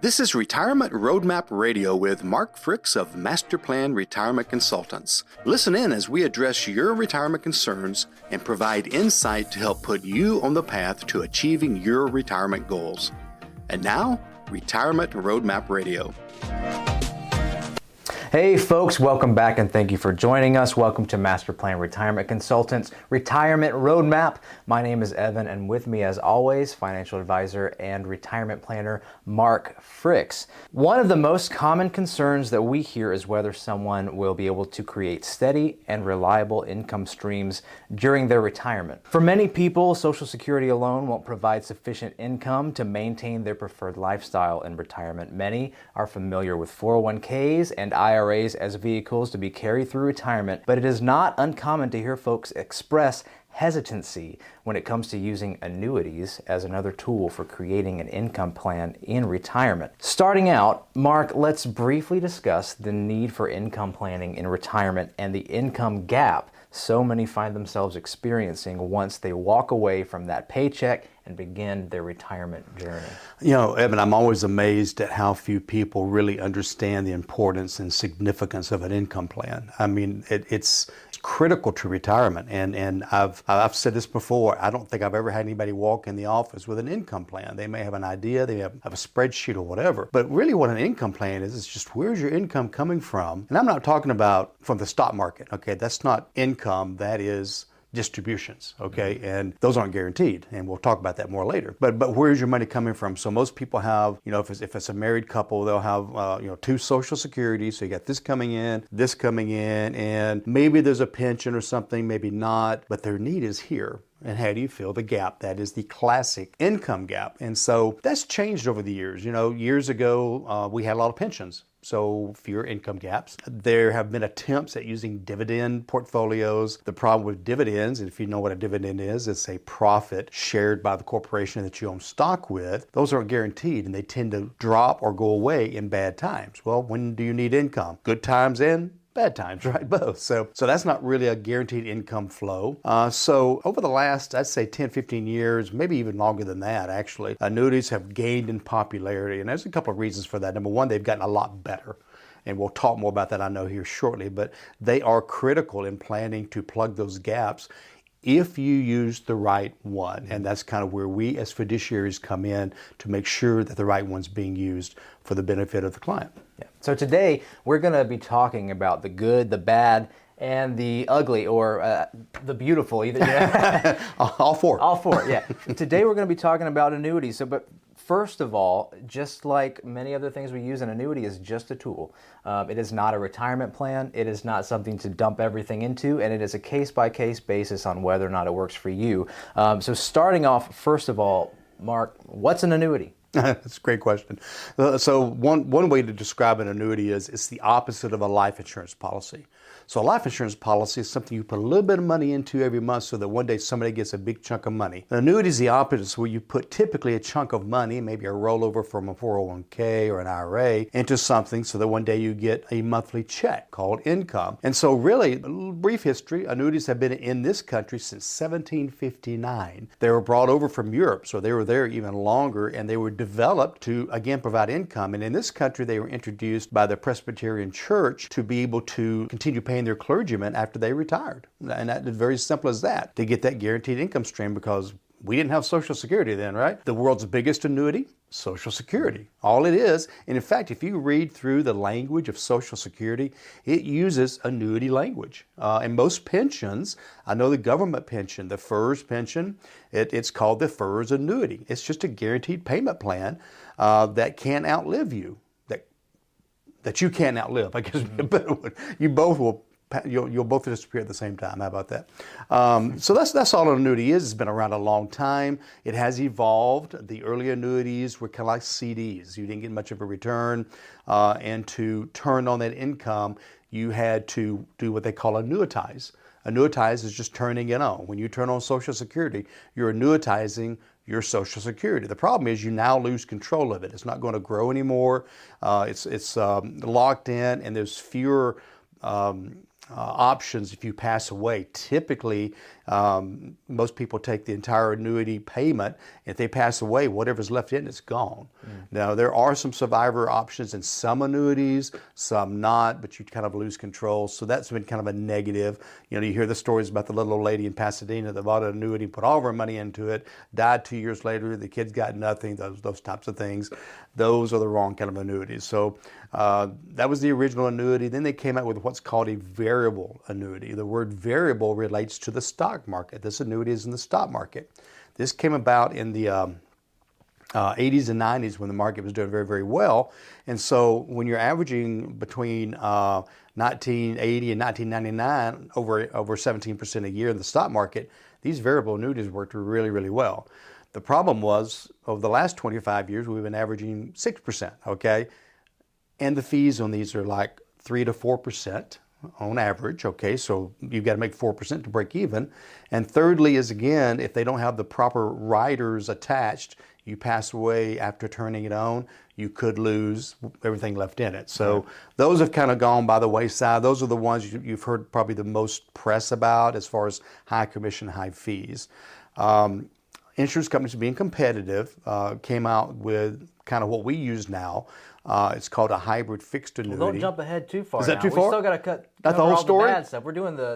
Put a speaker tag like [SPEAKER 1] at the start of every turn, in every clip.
[SPEAKER 1] This is Retirement Roadmap Radio with Mark Fricks of Master Plan Retirement Consultants. Listen in as we address your retirement concerns and provide insight to help put you on the path to achieving your retirement goals. And now, Retirement Roadmap Radio.
[SPEAKER 2] Hey folks, welcome back and thank you for joining us. Welcome to Master Plan Retirement Consultants Retirement Roadmap. My name is Evan, and with me as always, financial advisor and retirement planner Mark Fricks. One of the most common concerns that we hear is whether someone will be able to create steady and reliable income streams during their retirement. For many people, Social Security alone won't provide sufficient income to maintain their preferred lifestyle in retirement. Many are familiar with 401ks and IRAs as vehicles to be carried through retirement, but it is not uncommon to hear folks express hesitancy when it comes to using annuities as another tool for creating an income plan in retirement. Starting out, Mark, let's briefly discuss the need for income planning in retirement and the income gap so many find themselves experiencing once they walk away from that paycheck and begin their retirement journey.
[SPEAKER 3] You know, Evan, I'm always amazed at how few people really understand the importance and significance of an income plan. I mean, it's critical to retirement, and I've said this before. I don't think I've ever had anybody walk in the office with an income plan. They may have an idea, they have a spreadsheet or whatever, but really what an income plan is just where's your income coming from? And I'm not talking about from the stock market, okay? That's not income, that is distributions, okay? And those aren't guaranteed, and we'll talk about that more later. But where's your money coming from? So most people have, you know, if it's a married couple, they'll have, two Social Securities. So you got this coming in, and maybe there's a pension or something, maybe not, but their need is here. And how do you fill the gap? That is the classic income gap. And so that's changed over the years. You know, years ago, we had a lot of pensions. So fewer income gaps. There have been attempts at using dividend portfolios. The problem with dividends, and if you know what a dividend is, it's a profit shared by the corporation that you own stock with. Those aren't guaranteed, and they tend to drop or go away in bad times. Well, when do you need income? Good times and bad times, right? Both. So that's not really a guaranteed income flow. So over the last, I'd say 10, 15 years, maybe even longer than that, actually, annuities have gained in popularity. And there's a couple of reasons for that. Number one, they've gotten a lot better. And we'll talk more about that, I know, here shortly. But they are critical in planning to plug those gaps if you use the right one. And that's kind of where we as fiduciaries come in to make sure that the right one's being used for the benefit of the client.
[SPEAKER 2] Yeah. So today we're going to be talking about the good, the bad, and the ugly, or the beautiful. Either. Yeah.
[SPEAKER 3] All four.
[SPEAKER 2] All four, yeah. Today we're going to be talking about annuities. But first of all, just like many other things we use, an annuity is just a tool. It is not a retirement plan. It is not something to dump everything into, and it is a case-by-case basis on whether or not it works for you. So starting off, first of all, Mark, what's an annuity?
[SPEAKER 3] That's a great question. So one way to describe an annuity is it's the opposite of a life insurance policy. So a life insurance policy is something you put a little bit of money into every month so that one day somebody gets a big chunk of money. An annuity is the opposite, where you put typically a chunk of money, maybe a rollover from a 401k or an IRA, into something so that one day you get a monthly check called income. And so really, a little brief history, annuities have been in this country since 1759. They were brought over from Europe, so they were there even longer, and they were developed to, again, provide income. And in this country, they were introduced by the Presbyterian Church to be able to continue paying their clergymen after they retired. And that is very simple as that, to get that guaranteed income stream, because we didn't have Social Security then, right? The world's biggest annuity, Social Security. All it is, and in fact, if you read through the language of Social Security, it uses annuity language. And most pensions, I know the government pension, the FERS pension, it's called the FERS annuity. It's just a guaranteed payment plan that can't outlive you. That you can't outlive, I guess would be a better one. You both will, you'll both disappear at the same time. How about that? So that's all an annuity is. It's been around a long time. It has evolved. The early annuities were kind of like CDs. You didn't get much of a return, and to turn on that income, you had to do what they call annuitize. Annuitize is just turning it on. When you turn on Social Security, you're annuitizing your Social Security. The problem is you now lose control of it. It's not going to grow anymore. It's locked in, and there's fewer options if you pass away. Typically, Most people take the entire annuity payment. If they pass away, whatever's left in it's gone. Now, there are some survivor options in some annuities, some not, but you kind of lose control. So that's been kind of a negative. You hear the stories about the little old lady in Pasadena that bought an annuity, put all of her money into it, died 2 years later, the kids got nothing, those types of things. Those are the wrong kind of annuities. So that was the original annuity. Then they came out with what's called a variable annuity. The word variable relates to the stock market. This annuity is in the stock market. This came about in the 80s and 90s when the market was doing very, very well. And so when you're averaging between 1980 and 1999 over 17% a year in the stock market, these variable annuities worked really, really well. The problem was, over the last 25 years, we've been averaging 6%, okay? And the fees on these are like 3 to 4% on average, okay? So you've got to make 4% to break even. And thirdly is, again, if they don't have the proper riders attached, you pass away after turning it on, you could lose everything left in it. So those have kind of gone by the wayside. Those are the ones you've heard probably the most press about as far as high commission, high fees. Insurance companies being competitive came out with kind of what we use now. It's called a hybrid fixed annuity.
[SPEAKER 2] Well, don't jump ahead too far.
[SPEAKER 3] Is that
[SPEAKER 2] now.
[SPEAKER 3] too far?
[SPEAKER 2] We still got to cover
[SPEAKER 3] the whole
[SPEAKER 2] all
[SPEAKER 3] story?
[SPEAKER 2] the bad stuff. We're doing the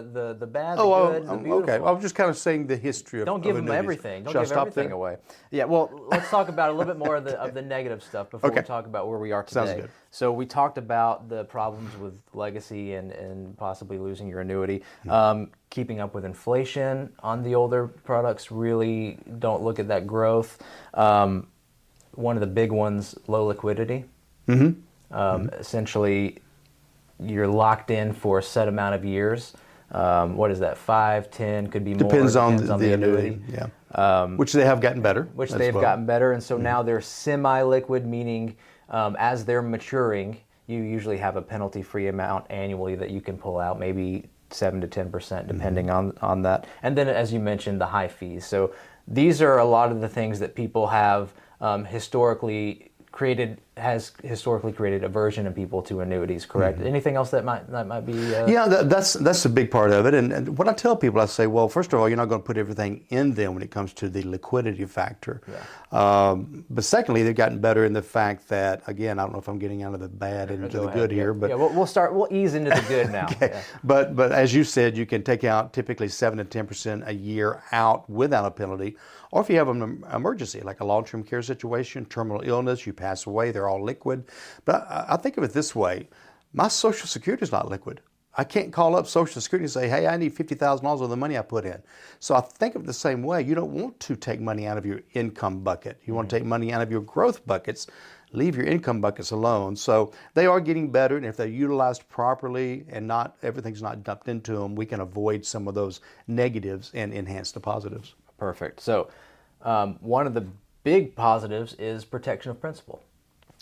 [SPEAKER 2] bad, the good, the beautiful.
[SPEAKER 3] Okay. I was just kind of saying the history of
[SPEAKER 2] Don't give them
[SPEAKER 3] annuities.
[SPEAKER 2] everything. Don't
[SPEAKER 3] Should I
[SPEAKER 2] give
[SPEAKER 3] stop
[SPEAKER 2] everything
[SPEAKER 3] there?
[SPEAKER 2] away. Yeah. Well, let's talk about a little bit more of the negative stuff before we talk about where we are today.
[SPEAKER 3] Sounds good.
[SPEAKER 2] So we talked about the problems with legacy and possibly losing your annuity. Keeping up with inflation on the older products, really don't look at that growth. One of the big ones, low liquidity. Essentially, you're locked in for a set amount of years. What is that? 5, 10, could be more.
[SPEAKER 3] Depends on the annuity. Yeah. Which they have gotten better.
[SPEAKER 2] Which they've gotten better, and so now they're semi-liquid, meaning as they're maturing, you usually have a penalty-free amount annually that you can pull out, maybe 7 to 10%, depending on that. And then, as you mentioned, the high fees. So these are a lot of the things that people have historically created aversion in people to annuities, correct? Anything else that might be?
[SPEAKER 3] Yeah, that's a big part of it. And what I tell people, I say, well, first of all, you're not going to put everything in them when it comes to the liquidity factor. Yeah. But secondly, they've gotten better in the fact that, again, I don't know if I'm getting out of the bad and into the good here, but
[SPEAKER 2] we'll ease into the good now.
[SPEAKER 3] Okay. Yeah. But as you said, you can take out typically 7 to 10% a year out without a penalty. Or if you have an emergency, like a long-term care situation, terminal illness, you pass away, they're all liquid. But I think of it this way. My Social Security is not liquid. I can't call up Social Security and say, hey, I need $50,000 of the money I put in. So I think of it the same way. You don't want to take money out of your income bucket. You want to take money out of your growth buckets. Leave your income buckets alone. So they are getting better, and if they're utilized properly and not everything's not dumped into them, we can avoid some of those negatives and enhance the positives.
[SPEAKER 2] Perfect. So one of the big positives is protection of principal.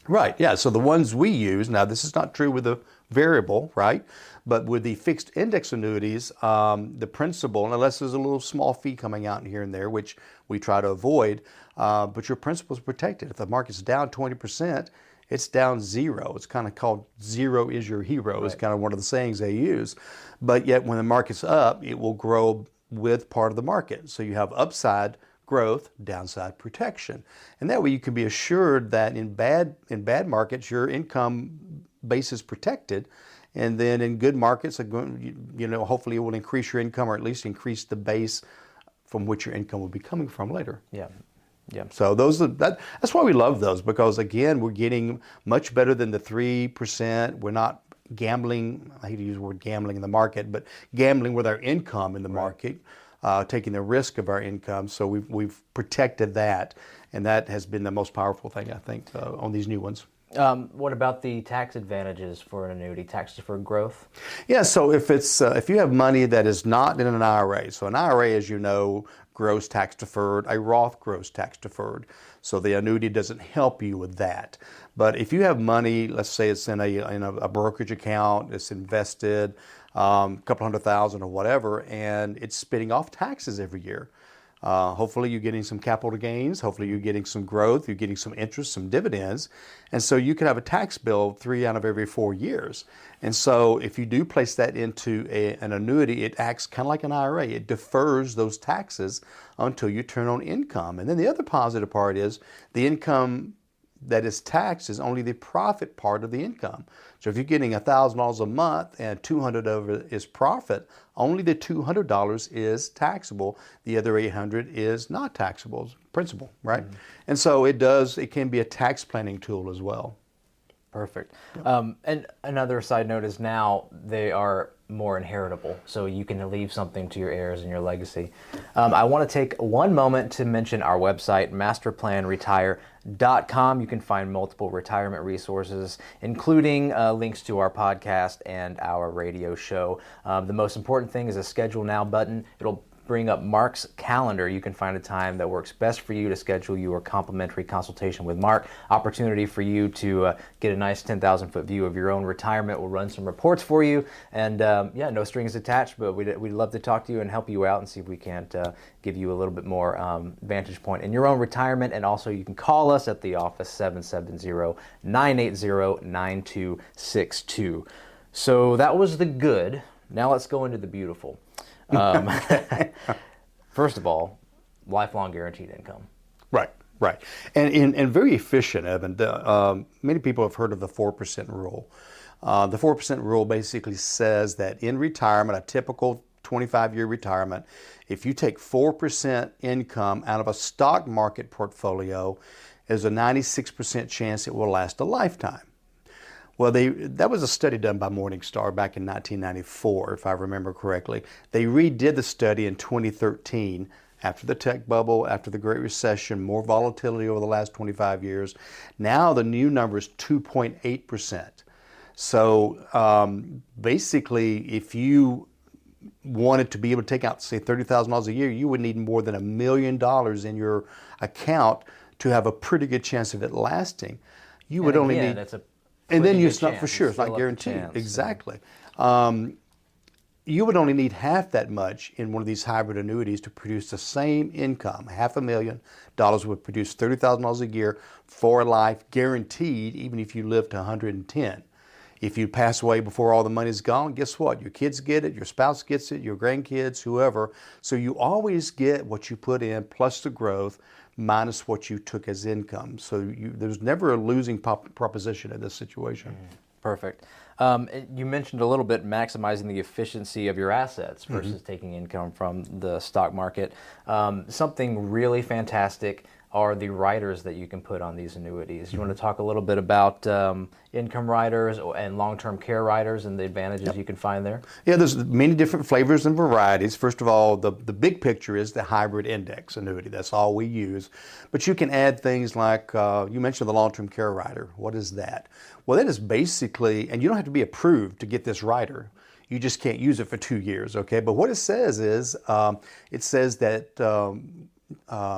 [SPEAKER 3] Right, yeah. So the ones we use, now this is not true with the variable, right? But with the fixed index annuities, the principal, unless there's a little small fee coming out here and there, which we try to avoid, but your principal is protected. If the market's down 20%, it's down zero. It's kind of called zero is your hero, is kind of one of the sayings they use. But yet when the market's up, it will grow with part of the market. So you have upside growth, downside protection. And that way you can be assured that in bad markets, your income base is protected. And then in good markets, hopefully it will increase your income or at least increase the base from which your income will be coming from later.
[SPEAKER 2] Yeah. Yeah.
[SPEAKER 3] So that's why we love those, because again, we're getting much better than the 3%. We're not gambling, I hate to use the word gambling in the market, but gambling with our income in the market. Taking the risk of our income. So we've protected that, and that has been the most powerful thing, I think, on these new ones.
[SPEAKER 2] What about the tax advantages for an annuity, tax deferred growth?
[SPEAKER 3] Yeah, so if you have money that is not in an IRA, so an IRA, as you know, grows tax deferred, a Roth grows tax deferred. So the annuity doesn't help you with that. But if you have money, let's say it's in a brokerage account, it's invested, a couple $100,000 or whatever, and it's spitting off taxes every year, Hopefully you're getting some capital gains. Hopefully you're getting some growth. You're getting some interest, some dividends. And so you can have a tax bill 3 out of every 4 years. And so if you do place that into an annuity, it acts kind of like an IRA. It defers those taxes until you turn on income. And then the other positive part is the income that is taxed is only the profit part of the income. So if you're getting $1,000 a month and $200 of it is profit, only the $200 is taxable. The other $800 is not taxable, principal, right? Mm-hmm. And so it can be a tax planning tool as well.
[SPEAKER 2] Perfect. And another side note is now they are more inheritable, so you can leave something to your heirs and your legacy. I want to take one moment to mention our website, masterplanretire.com. You can find multiple retirement resources, including links to our podcast and our radio show. The most important thing is a Schedule Now button. It'll bring up Mark's calendar. You can find a time that works best for you to schedule your complimentary consultation with Mark. Opportunity for you to get a nice 10,000-foot view of your own retirement. We'll run some reports for you, and no strings attached, but we'd love to talk to you and help you out and see if we can't give you a little bit more vantage point in your own retirement. And also you can call us at the office, 770-980-9262. So that was the good. Now let's go into the beautiful. First of all, lifelong guaranteed income.
[SPEAKER 3] Right. And very efficient, Evan. Many people have heard of the 4% rule. The 4% rule basically says that in retirement, a typical 25-year retirement, if you take 4% income out of a stock market portfolio, there's a 96% chance it will last a lifetime. Well, that was a study done by Morningstar back in 1994, if I remember correctly. They redid the study in 2013 after the tech bubble, after the Great Recession, more volatility over the last 25 years. Now the new number is 2.8%. So basically, if you wanted to be able to take out, say, $30,000 a year, you would need more than $1 million in your account to have a pretty good chance of it lasting. You would only need... And then it's not for sure, it's not guaranteed. Exactly. You would only need half that much in one of these hybrid annuities to produce the same income. $500,000 would produce $30,000 a year for life, guaranteed, even if you live to 110. If you pass away before all the money's gone, guess what? Your kids get it, your spouse gets it, your grandkids, whoever. So you always get what you put in plus the growth minus what you took as income. So there's never a losing proposition in this situation.
[SPEAKER 2] Perfect. You mentioned a little bit maximizing the efficiency of your assets versus taking income from the stock market. Something really fantastic are the riders that you can put on these annuities. You want to talk a little bit about income riders and long-term care riders and the advantages you can find there? Yeah,
[SPEAKER 3] there's many different flavors and varieties. First of all, the big picture is the hybrid index annuity. That's all we use. But you can add things like, you mentioned the long-term care rider. What is that? Well, that is basically, and you don't have to be approved to get this rider. You just can't use it for 2 years, okay? But what it says is, it says that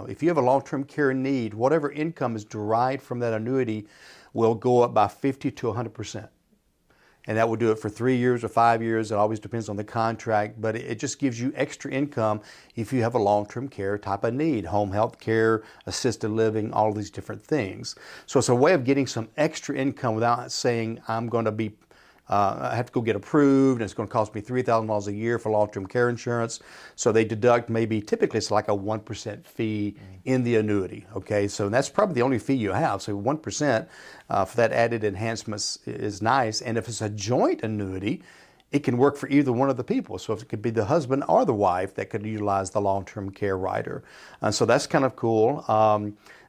[SPEAKER 3] if you have a long-term care need, whatever income is derived from that annuity will go up by 50 to 100%. And that will do it for 3 years or 5 years. It always depends on the contract, but it just gives you extra income if you have a long-term care type of need, home health care, assisted living, all of these different things. So it's a way of getting some extra income without saying I'm going to be I have to go get approved, and it's going to cost me $3,000 a year for long-term care insurance. So they deduct typically it's like a 1% fee in the annuity, okay? So that's probably the only fee you have. So 1% for that added enhancements is nice. And if it's a joint annuity, it can work for either one of the people. So if it could be the husband or the wife that could utilize the long-term care rider. So that's kind of cool.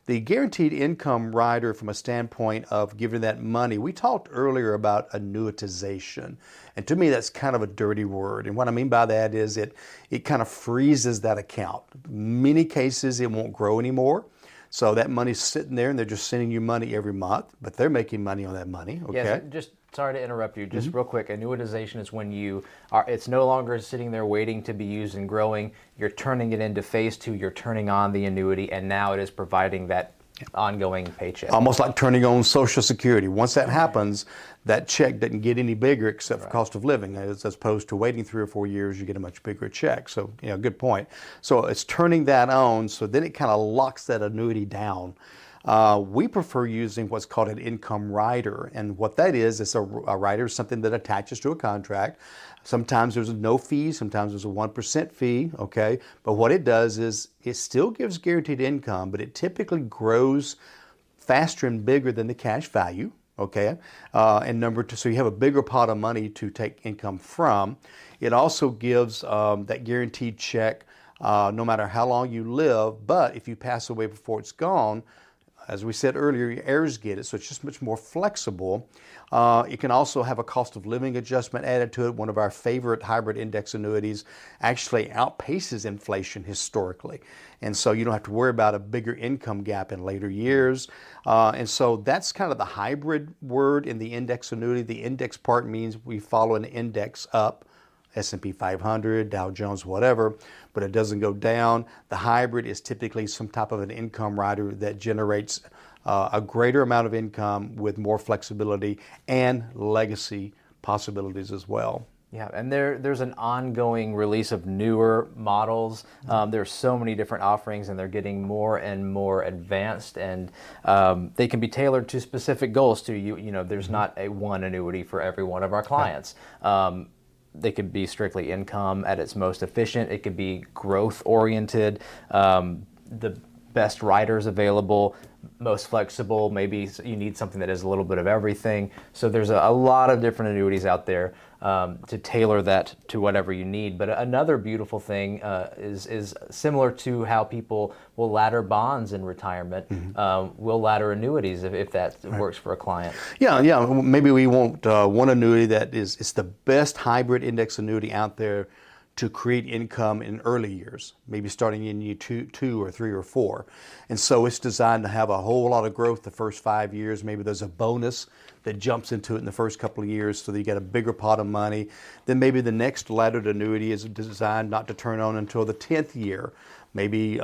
[SPEAKER 3] The guaranteed income rider, from a standpoint of giving that money, we talked earlier about annuitization. And to me, that's kind of a dirty word. And what I mean by that is it kind of freezes that account. Many cases, it won't grow anymore. So that money's sitting there and they're just sending you money every month, but they're making money on that money, okay?
[SPEAKER 2] Yes, just sorry to interrupt you, just real quick. Annuitization is when it's no longer sitting there waiting to be used and growing. You're turning it into phase 2, you're turning on the annuity, and now it is providing that ongoing paycheck.
[SPEAKER 3] Almost like turning on Social Security. Once that happens, that check doesn't get any bigger except for cost of living. As opposed to waiting 3 or 4 years, you get a much bigger check. So, good point. So it's turning that on, so then it kind of locks that annuity down. We prefer using what's called an income rider. And what that is a rider is something that attaches to a contract. Sometimes there's no fee, sometimes there's a 1% fee, okay? But what it does is it still gives guaranteed income, but it typically grows faster and bigger than the cash value, okay? And number two, so you have a bigger pot of money to take income from. It also gives that guaranteed check no matter how long you live, but if you pass away before it's gone, as we said earlier, your heirs get it, so it's just much more flexible. It can also have a cost of living adjustment added to it. One of our favorite hybrid index annuities actually outpaces inflation historically. And so you don't have to worry about a bigger income gap in later years. And so that's kind of the hybrid word in the index annuity. The index part means we follow an index up, S&P 500, Dow Jones, whatever, but it doesn't go down. The hybrid is typically some type of an income rider that generates a greater amount of income with more flexibility and legacy possibilities as well.
[SPEAKER 2] Yeah, and there's an ongoing release of newer models. There's so many different offerings, and they're getting more and more advanced, and they can be tailored to specific goals too. There's not a one annuity for every one of our clients. They could be strictly income at its most efficient. It could be growth oriented. The best riders available, most flexible. Maybe you need something that is a little bit of everything. So there's a lot of different annuities out there to tailor that to whatever you need. But another beautiful thing is similar to how people will ladder bonds in retirement. Will ladder annuities if that works for a client.
[SPEAKER 3] Yeah. Maybe we want one annuity that it's the best hybrid index annuity out there to create income in early years, maybe starting in year two or 3 or 4. And so it's designed to have a whole lot of growth the first 5 years. Maybe there's a bonus that jumps into it in the first couple of years so that you get a bigger pot of money. Then maybe the next laddered annuity is designed not to turn on until the 10th year. Maybe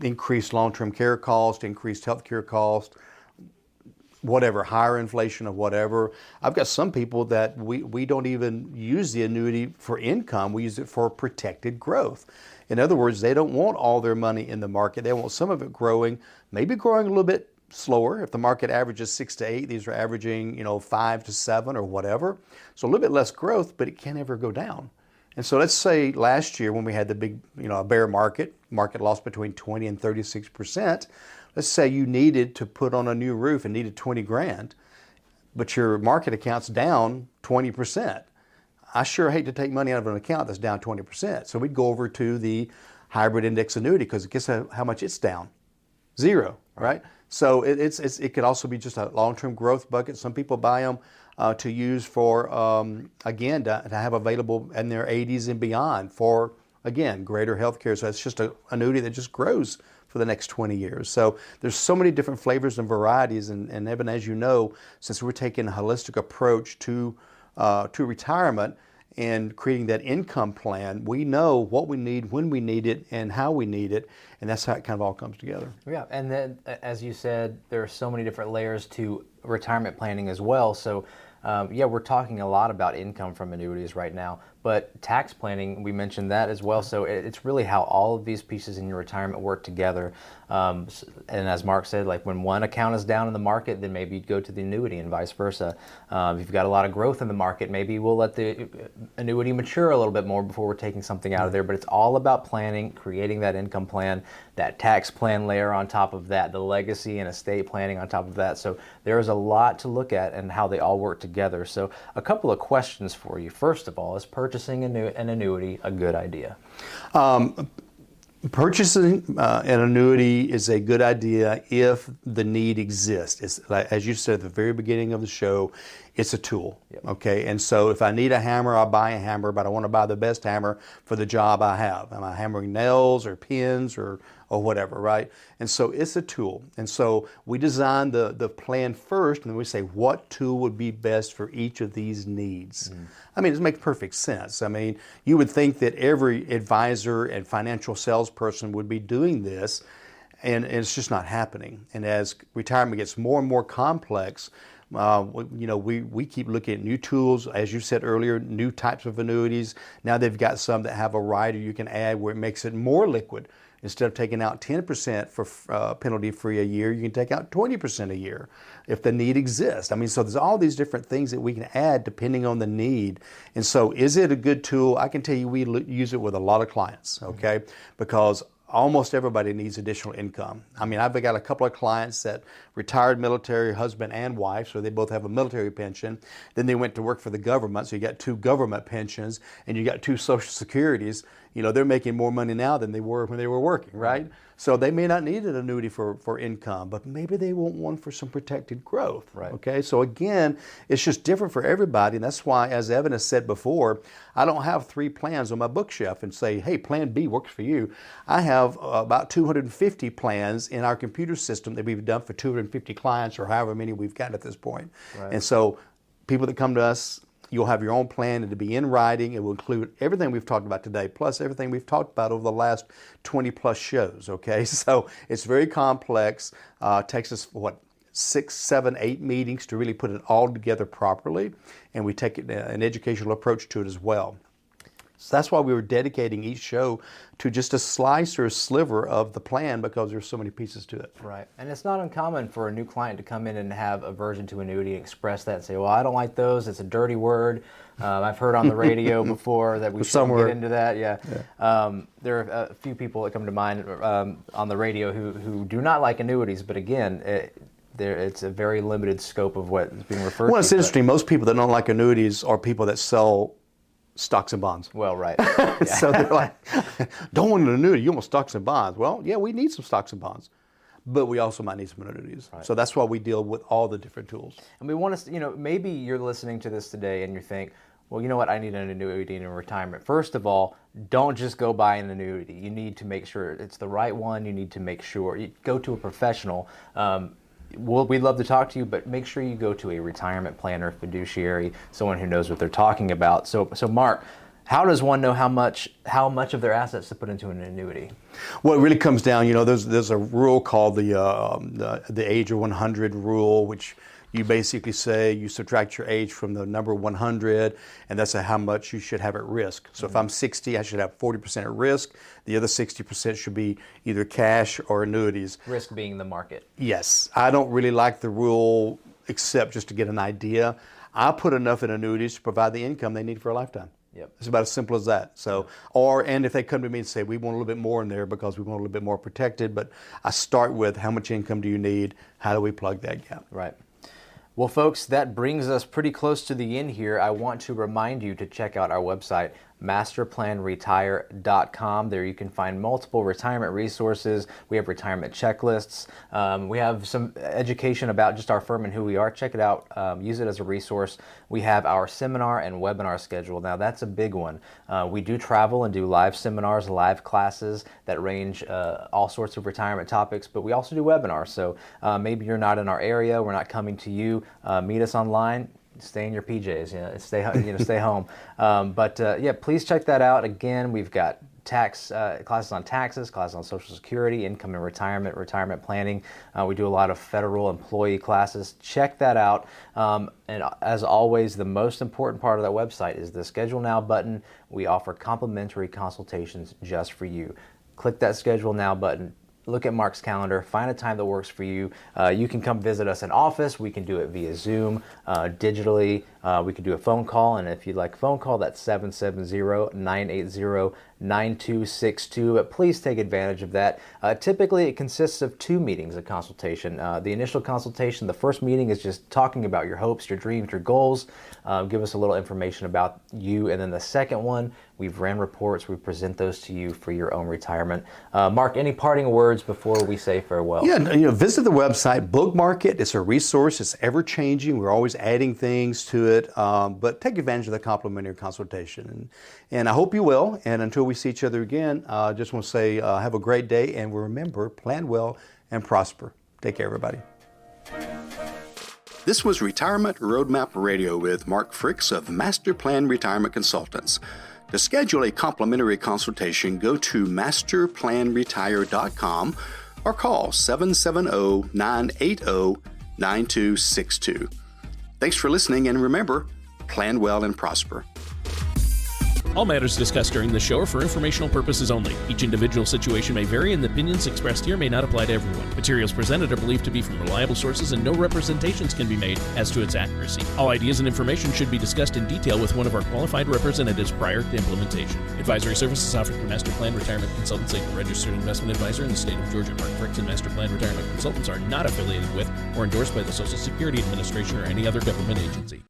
[SPEAKER 3] increased long-term care cost, increased health care cost, whatever, higher inflation or whatever. I've got some people that we don't even use the annuity for income. We use it for protected growth. In other words, they don't want all their money in the market. They want some of it growing, maybe growing a little bit slower. If the market averages 6 to 8, these are averaging 5 to 7 or whatever. So a little bit less growth, but it can't ever go down. And so let's say last year when we had the big, bear market lost between 20 and 36%. Let's say you needed to put on a new roof and needed 20 grand, but your market account's down 20%. I sure hate to take money out of an account that's down 20%. So we'd go over to the hybrid index annuity because guess how much it's down? 0, right? So it could also be just a long-term growth bucket. Some people buy them to use for, again, to have available in their 80s and beyond for, again, greater health care. So it's just an annuity that just grows for the next 20 years. So there's so many different flavors and varieties. And Evan, as you know, since we're taking a holistic approach to retirement and creating that income plan, we know what we need, when we need it, and how we need it. And that's how it kind of all comes together.
[SPEAKER 2] Yeah, and then as you said, there are so many different layers to retirement planning as well. So we're talking a lot about income from annuities right now, but tax planning, we mentioned that as well. So it's really how all of these pieces in your retirement work together. And as Mark said, like when one account is down in the market, then maybe you'd go to the annuity and vice versa. If you've got a lot of growth in the market, maybe we'll let the annuity mature a little bit more before we're taking something out of there. But it's all about planning, creating that income plan, that tax plan layer on top of that, the legacy and estate planning on top of that. So there's a lot to look at and how they all work together. So a couple of questions for you. First of all, is purchasing an annuity a good idea?
[SPEAKER 3] Purchasing an annuity is a good idea if the need exists. It's, like, as you said at the very beginning of the show, it's a tool, okay? And so if I need a hammer, I'll buy a hammer, but I want to buy the best hammer for the job I have. Am I hammering nails or pins or whatever, right? And so it's a tool. And so we design the plan first, and then we say what tool would be best for each of these needs. I mean, it makes perfect sense. I mean, you would think that every advisor and financial salesperson would be doing this, and it's just not happening. And as retirement gets more and more complex, we keep looking at new tools, as you said earlier, new types of annuities. Now they've got some that have a rider you can add where it makes it more liquid. Instead of taking out 10% for penalty-free a year, you can take out 20% a year if the need exists. I mean, so there's all these different things that we can add depending on the need. And so is it a good tool? I can tell you we use it with a lot of clients, okay? Because almost everybody needs additional income. I mean, I've got a couple of clients that retired military, husband and wife, so they both have a military pension. Then they went to work for the government, so you got 2 government pensions and you got 2 Social Securities. They're making more money now than they were when they were working, right? So they may not need an annuity for income, but maybe they want one for some protected growth,
[SPEAKER 2] right?
[SPEAKER 3] Okay, so again, it's just different for everybody, and that's why, as Evan has said before, I don't have 3 plans on my bookshelf and say, hey, plan B works for you. I have about 250 plans in our computer system that we've done for 250 clients or however many we've got at this point.
[SPEAKER 2] Right.
[SPEAKER 3] And so people that come to us, you'll have your own plan, and to be in writing. It will include everything we've talked about today, plus everything we've talked about over the last 20 plus shows, okay? So it's very complex. Takes us, 6, 7, 8 meetings to really put it all together properly, and we take an educational approach to it as well. So that's why we were dedicating each show to just a slice or a sliver of the plan, because there's so many pieces to it.
[SPEAKER 2] Right. And it's not uncommon for a new client to come in and have aversion to annuity and express that and say, well, I don't like those. It's a dirty word. I've heard on the radio before that we shouldn't get into that. Yeah. There are a few people that come to mind on the radio who do not like annuities, but again, it's a very limited scope of what is being referred to.
[SPEAKER 3] Well, it's interesting. Most people that don't like annuities are people that sell stocks and bonds.
[SPEAKER 2] Well, right.
[SPEAKER 3] So they're like, don't want an annuity, you want stocks and bonds. Well, yeah, we need some stocks and bonds, but we also might need some annuities. Right. So that's why we deal with all the different tools.
[SPEAKER 2] And we want to, maybe you're listening to this today and you think, well, you know what, I need an annuity in retirement. First of all, don't just go buy an annuity. You need to make sure it's the right one. You need to make sure you go to a professional. We'd love to talk to you, but make sure you go to a retirement planner, fiduciary, someone who knows what they're talking about. So Mark, how does one know how much of their assets to put into an annuity?
[SPEAKER 3] Well, it really comes down, there's a rule called the age of 100 rule, which you basically say you subtract your age from the number 100, and that's how much you should have at risk. So if I'm 60, I should have 40% at risk. The other 60% should be either cash or annuities.
[SPEAKER 2] Risk being the market.
[SPEAKER 3] Yes. I don't really like the rule except just to get an idea. I put enough in annuities to provide the income they need for a lifetime.
[SPEAKER 2] Yep.
[SPEAKER 3] It's about as simple as that. So, and if they come to me and say, we want a little bit more in there because we want a little bit more protected, but I start with how much income do you need? How do we plug that gap?
[SPEAKER 2] Right. Well, folks, that brings us pretty close to the end here. I want to remind you to check out our website, masterplanretire.com. There you can find multiple retirement resources. We have retirement checklists. We have some education about just our firm and who we are. Check it out. Use it as a resource. We have our seminar and webinar schedule. Now, that's a big one. We do travel and do live seminars, live classes that range all sorts of retirement topics, but we also do webinars. So maybe you're not in our area. We're not coming to you. Meet us online. Stay in your PJs, stay home. But please check that out. Again, we've got tax classes on taxes, classes on Social Security, income and retirement, retirement planning. We do a lot of federal employee classes. Check that out. And as always, the most important part of that website is the Schedule Now button. We offer complimentary consultations just for you. Click that Schedule Now button. Look at Mark's calendar, find a time that works for you. You can come visit us in office. We can do it via Zoom, digitally. We can do a phone call, and if you'd like a phone call, that's 770-980-9262. But please take advantage of that. Typically, it consists of 2 meetings, a consultation. The initial consultation, the first meeting is just talking about your hopes, your dreams, your goals. Give us a little information about you. And then the second one, we've ran reports. We present those to you for your own retirement. Mark, any parting words before we say farewell?
[SPEAKER 3] Yeah, visit the website, bookmark it. It's a resource. It's ever-changing. We're always adding things to it. But take advantage of the complimentary consultation. And I hope you will. And until we see each other again, I just want to say have a great day. And remember, plan well and prosper. Take care, everybody.
[SPEAKER 1] This was Retirement Roadmap Radio with Mark Fricks of Master Plan Retirement Consultants. To schedule a complimentary consultation, go to masterplanretire.com or call 770-980-9262. Thanks for listening, and remember, plan well and prosper.
[SPEAKER 4] All matters discussed during this show are for informational purposes only. Each individual situation may vary, and the opinions expressed here may not apply to everyone. Materials presented are believed to be from reliable sources, and no representations can be made as to its accuracy. All ideas and information should be discussed in detail with one of our qualified representatives prior to implementation. Advisory services offered through Master Plan Retirement Consultants, a registered investment advisor in the state of Georgia. Mark Fricks and Master Plan Retirement Consultants are not affiliated with or endorsed by the Social Security Administration or any other government agency.